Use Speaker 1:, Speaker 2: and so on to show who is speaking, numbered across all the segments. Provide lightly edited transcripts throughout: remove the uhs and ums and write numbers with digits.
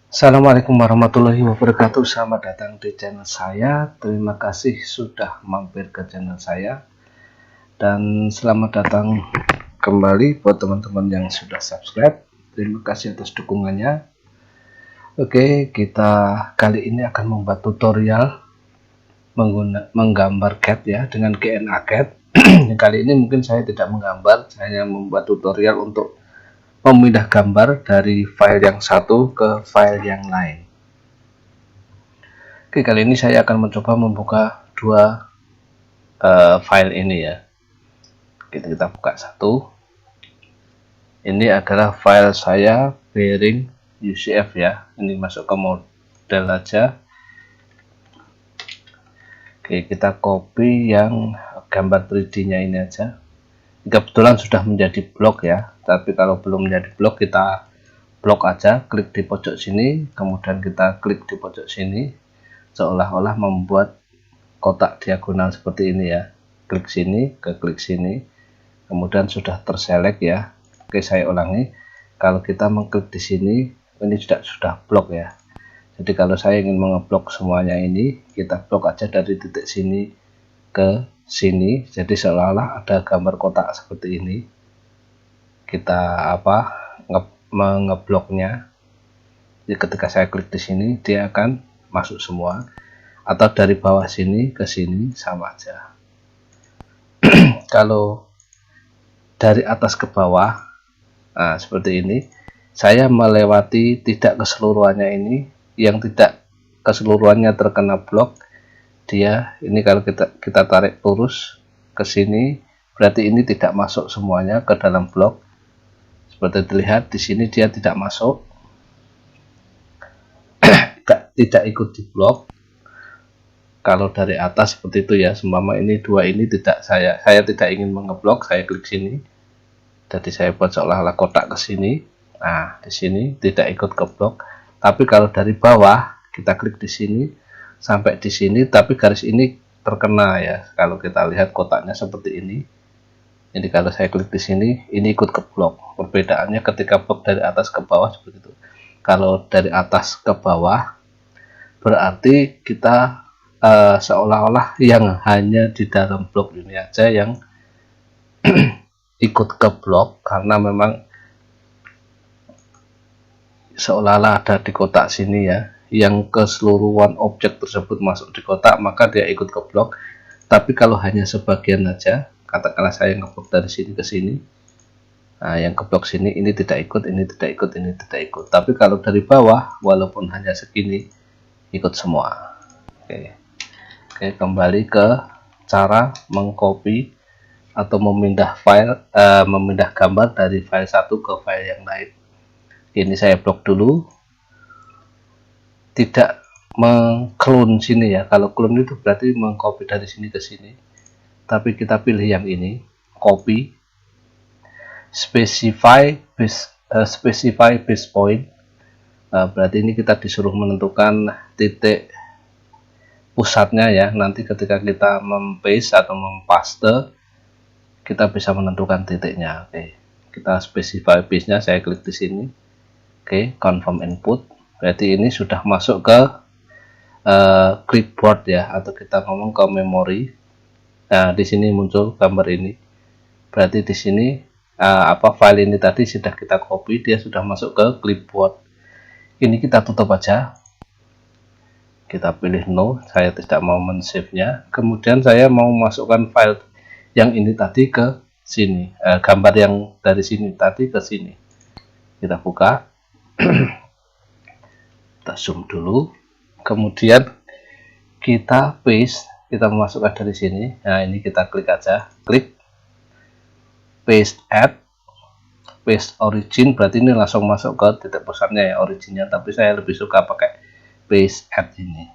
Speaker 1: Assalamualaikum warahmatullahi wabarakatuh. Selamat datang di channel saya. Terima kasih sudah mampir ke channel saya. Dan selamat datang kembali buat teman-teman yang sudah subscribe. Terima kasih atas dukungannya. Oke, kita kali ini akan membuat tutorial menggambar cat ya dengan GNA Cat. Kali ini mungkin saya tidak menggambar, saya membuat tutorial untuk memindah gambar dari file yang satu ke file yang lain. Oke, kali ini saya akan mencoba membuka dua file ini ya. Kita buka satu. Ini adalah file saya bearing UCF ya. Ini masuk ke model aja. Oke, kita copy yang gambar 3D-nya ini aja. Kebetulan sudah menjadi blok ya. Tapi kalau belum menjadi blok, kita blok aja. Klik di pojok sini, kemudian kita klik di pojok sini, seolah-olah membuat kotak diagonal seperti ini ya. Klik sini, ke klik sini, kemudian sudah terselect ya. Oke, saya ulangi. Kalau kita mengklik di sini, ini sudah blok ya. Jadi kalau saya ingin mengeblok semuanya ini, kita blok aja dari titik sini ke sini. Jadi seolah-olah ada gambar kotak seperti ini. Kita mengebloknya. Jadi ketika saya klik di sini, dia akan masuk semua. Atau dari bawah sini ke sini sama aja. Kalau dari atas ke bawah, nah seperti ini, saya melewati tidak keseluruhannya ini, yang tidak keseluruhannya terkena blok, dia ini kalau kita tarik lurus ke sini, berarti ini tidak masuk semuanya ke dalam blok. Seperti terlihat di sini dia tidak masuk, tidak ikut di blok. Kalau dari atas seperti itu ya, seumpama ini dua ini tidak, saya tidak ingin mengeblok, saya klik sini. Jadi saya buat seolah-olah kotak ke sini. Nah, di sini tidak ikut ke blok. Tapi kalau dari bawah kita klik di sini sampai di sini, tapi garis ini terkena ya. Kalau kita lihat kotaknya seperti ini. Jadi kalau saya klik di sini, ini ikut ke blok. Perbedaannya ketika blok dari atas ke bawah seperti itu. Kalau dari atas ke bawah, berarti kita seolah-olah yang hanya di dalam blok ini aja yang ikut ke blok, karena memang seolah-olah ada di kotak sini ya, yang keseluruhan objek tersebut masuk di kotak, maka dia ikut ke blok. Tapi kalau hanya sebagian aja, katakanlah saya ngeblok dari sini ke sini, nah yang ke blok sini ini tidak ikut, ini tidak ikut, ini tidak ikut. Tapi kalau dari bawah, walaupun hanya segini, ikut semua. Oke, kembali ke cara mengcopy atau memindah file, memindah gambar dari file satu ke file yang lain. Ini saya blok dulu, tidak mengclone sini ya. Kalau clone itu berarti mengcopy dari sini ke sini, tapi kita pilih yang ini, copy, specify base point. Berarti ini kita disuruh menentukan titik pusatnya ya. Nanti ketika kita mempaste atau mempaste, kita bisa menentukan titiknya. Oke, kita specify base nya, saya klik di sini. Oke, confirm input. Berarti ini sudah masuk ke clipboard ya, atau kita ngomong ke memori. Nah, di sini muncul gambar ini. Berarti di sini file ini tadi sudah kita copy, dia sudah masuk ke clipboard. Ini kita tutup aja. Kita pilih no, saya tidak mau men-save-nya. Kemudian saya mau masukkan file yang ini tadi ke sini, gambar yang dari sini tadi ke sini. Kita buka. Kita zoom dulu, kemudian kita paste, kita memasukkan dari sini. Nah, ini kita klik aja, klik paste add, paste origin, berarti ini langsung masuk ke titik pusatnya ya, originnya. Tapi saya lebih suka pakai paste add ini.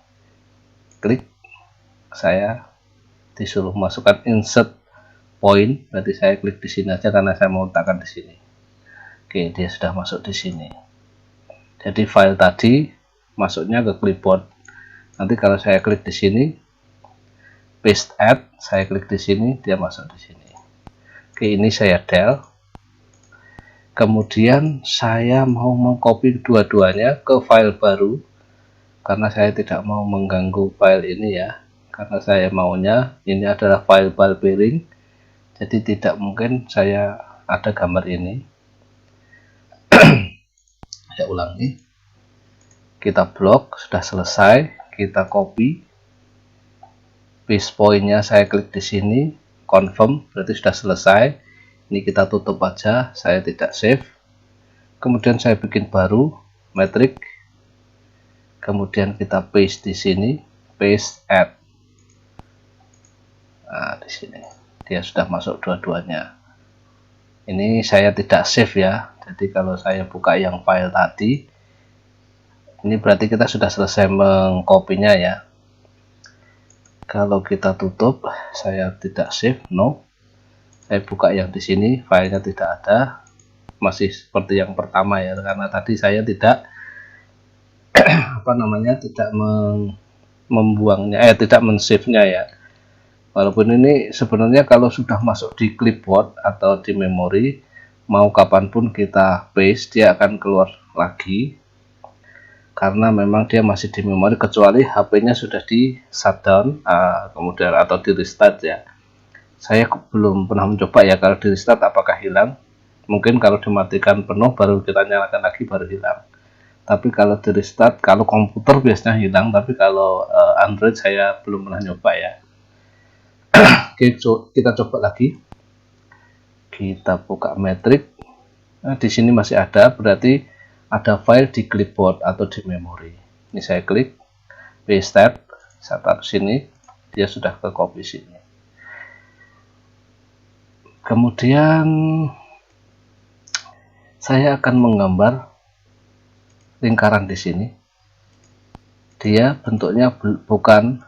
Speaker 1: Klik, saya disuruh masukkan insert point, berarti saya klik di sini aja karena saya mau letakkan di sini. Oke, dia sudah masuk di sini. Jadi file tadi masuknya ke clipboard. Nanti kalau saya klik di sini, paste add, saya klik di sini, dia masuk di sini. Oke, ini saya del. Kemudian saya mau mengcopy dua-duanya ke file baru, karena saya tidak mau mengganggu file ini ya, karena saya maunya ini adalah file ball bearing, jadi tidak mungkin saya ada gambar ini. Saya ulangi, kita blok, sudah selesai, kita copy, paste pointnya saya klik di sini, confirm, berarti sudah selesai. Ini kita tutup aja, saya tidak save. Kemudian saya bikin baru, metrik. Kemudian kita paste di sini, paste add. Nah, di sini dia sudah masuk dua-duanya. Ini saya tidak save ya. Jadi kalau saya buka yang file tadi, ini berarti kita sudah selesai mengkopinya ya. Kalau kita tutup, saya tidak save, no. Saya buka yang di sini, filenya tidak ada, masih seperti yang pertama ya, karena tadi saya tidak tidak membuangnya, tidak men-save-nya ya. Walaupun ini sebenarnya kalau sudah masuk di clipboard atau di memori, mau kapanpun kita paste dia akan keluar lagi, karena memang dia masih di memori, kecuali HP-nya sudah di shutdown kemudian atau di restart ya. Saya belum pernah mencoba ya kalau di restart apakah hilang. Mungkin kalau dimatikan penuh baru kita nyalakan lagi baru hilang. Tapi kalau di restart, kalau komputer biasanya hilang, tapi kalau Android saya belum pernah nyoba ya. Oke, kita coba lagi. Kita buka metrik. Nah, di sini masih ada, berarti ada file di clipboard atau di memori. Ini saya klik, paste, saya taruh sini, dia sudah ke copy sini. Kemudian saya akan menggambar lingkaran di sini. Dia bentuknya bukan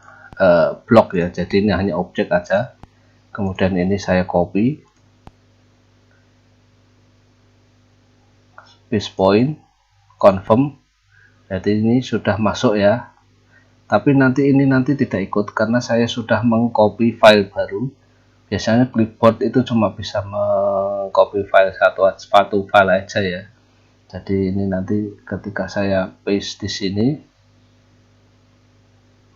Speaker 1: blok ya, jadi ini hanya objek aja. Kemudian ini saya copy, paste point, confirm. Jadi ini sudah masuk ya. Tapi nanti tidak ikut karena saya sudah mengcopy file baru. Biasanya clipboard itu cuma bisa mengcopy file satu file aja ya. Jadi ini nanti ketika saya paste di sini,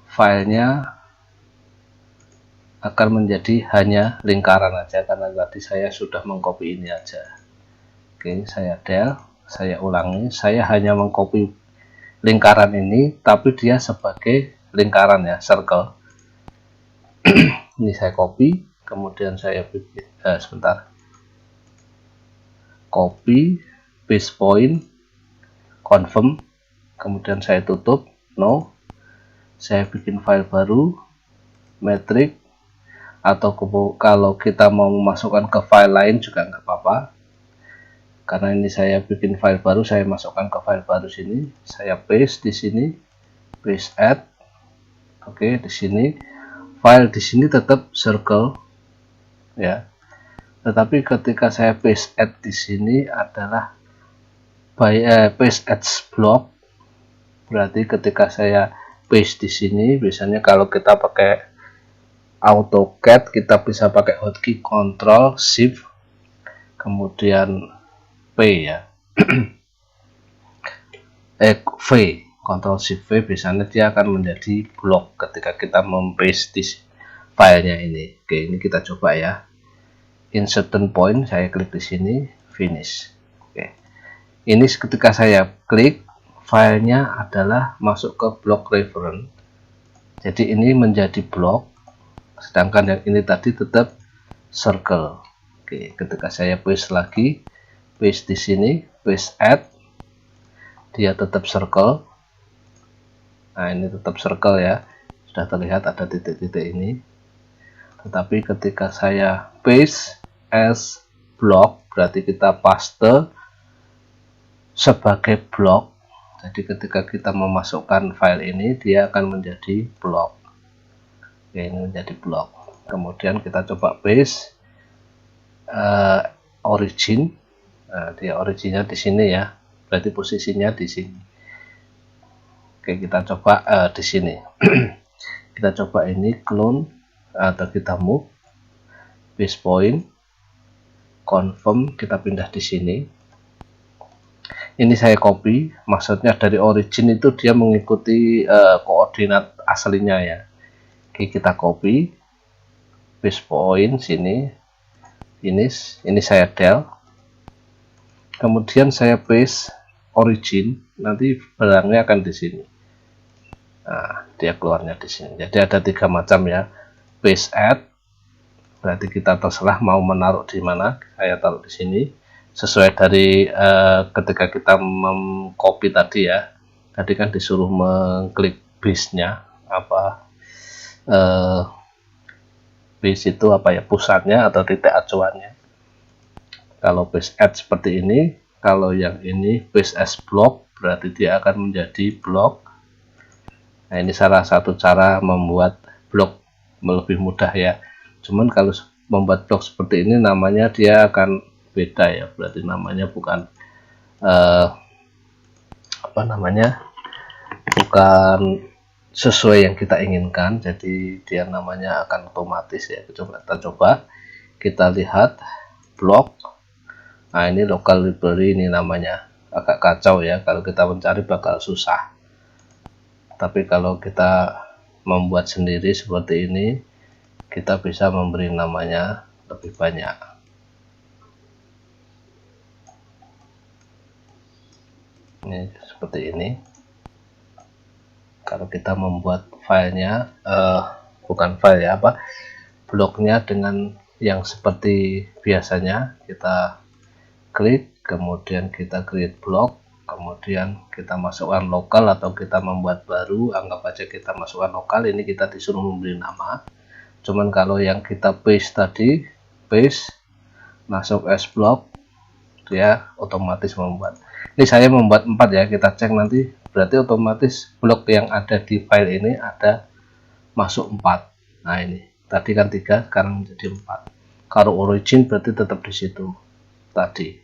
Speaker 1: filenya akan menjadi hanya lingkaran aja karena tadi saya sudah mengcopy ini aja. Oke, saya del, saya ulangi, saya hanya mengcopy lingkaran ini, tapi dia sebagai lingkaran ya, circle. Ini saya copy. Kemudian saya bikin copy, paste point, confirm, kemudian saya tutup, no. Saya bikin file baru, metrik, atau kalau kita mau memasukkan ke file lain juga nggak apa-apa. Karena ini saya bikin file baru, saya masukkan ke file baru sini, saya paste di sini, paste add. Oke, di sini file di sini tetap circle ya, tetapi ketika saya paste add di sini adalah paste add block. Berarti ketika saya paste di sini, biasanya kalau kita pakai AutoCAD kita bisa pakai hotkey Ctrl Shift kemudian P ya. V, Ctrl Shift V, biasanya dia akan menjadi blok ketika kita mempaste filenya ini. Oke, ini kita coba ya. In certain point saya klik di sini, finish. Oke. Ini ketika saya klik, filenya adalah masuk ke blok reference. Jadi ini menjadi blok, sedangkan yang ini tadi tetap circle. Oke, ketika saya paste lagi, paste di sini, paste add, dia tetap circle. Nah, ini tetap circle ya. Sudah terlihat ada titik-titik ini. Tetapi ketika saya paste as block, berarti kita paste sebagai blok. Jadi ketika kita memasukkan file ini, dia akan menjadi blok. Oke, ini menjadi blok. Kemudian kita coba paste origin. Nah, dia originnya di sini ya. Berarti posisinya di sini. Oke, kita coba di sini. Kita coba ini clone atau kita move, paste point, confirm, kita pindah di sini. Ini saya copy, maksudnya dari origin itu dia mengikuti koordinat aslinya ya. Oke, kita copy, paste point sini, ini saya del, kemudian saya paste origin, nanti barangnya akan di sini. Nah, dia keluarnya di sini. Jadi ada 3 macam ya. Paste add, berarti kita terserah mau menaruh di mana. Saya taruh di sini sesuai dari ketika kita mengcopy tadi ya. Tadi kan disuruh mengklik base-nya apa, base itu apa ya, pusatnya atau titik acuannya. Kalau base add seperti ini, kalau yang ini base as block, berarti dia akan menjadi blok. Nah, ini salah satu cara membuat blok lebih mudah ya. Cuman kalau membuat blok seperti ini namanya dia akan beda ya, berarti namanya bukan apa namanya, bukan sesuai yang kita inginkan, jadi dia namanya akan otomatis ya. Coba kita lihat blok. Nah, ini local library, ini namanya agak kacau ya, kalau kita mencari bakal susah. Tapi kalau kita membuat sendiri seperti ini, kita bisa memberi namanya lebih banyak. Ini seperti ini. Kalau kita membuat filenya, bukan file ya, apa, bloknya dengan yang seperti biasanya, kita klik, kemudian kita create block, kemudian kita masukkan lokal atau kita membuat baru, anggap aja kita masukkan lokal, ini kita disuruh memberi nama. Cuman kalau yang kita paste tadi, paste, masuk as block, dia otomatis membuat. Ini saya membuat 4 ya, kita cek nanti, berarti otomatis blok yang ada di file ini ada masuk 4. Nah, ini tadi kan 3, sekarang menjadi 4. Kalau origin berarti tetap di situ tadi.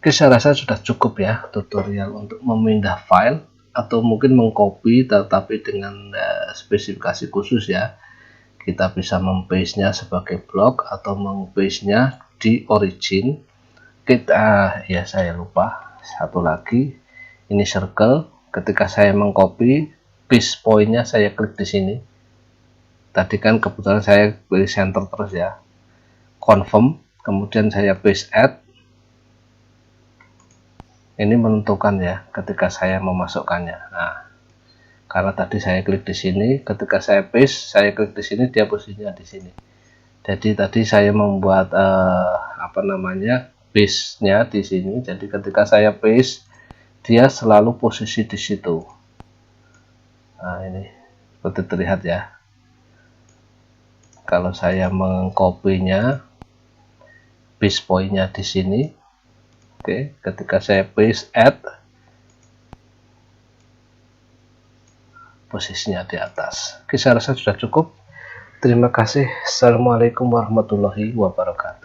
Speaker 1: Oke, saya rasa sudah cukup ya tutorial untuk memindah file atau mungkin mengcopy tetapi dengan spesifikasi khusus ya. Kita bisa mempaste-nya sebagai blok atau mempaste-nya di origin. Kita ya, saya lupa satu lagi, ini circle. Ketika saya mengcopy, paste point-nya saya klik di sini. Tadi kan kebetulan saya pilih center terus ya. Confirm, kemudian saya paste add. Ini menentukan ya ketika saya memasukkannya. Nah, karena tadi saya klik di sini, ketika saya paste, saya klik di sini, dia posisinya di sini. Jadi tadi saya membuat apa namanya, base-nya di sini. Jadi ketika saya paste, dia selalu posisi di situ. Nah, ini seperti terlihat ya. Kalau saya mengcopy-nya, base point-nya di sini. Oke, ketika saya paste add, posisinya di atas. Oke, saya rasa sudah cukup. Terima kasih. Assalamualaikum warahmatullahi wabarakatuh.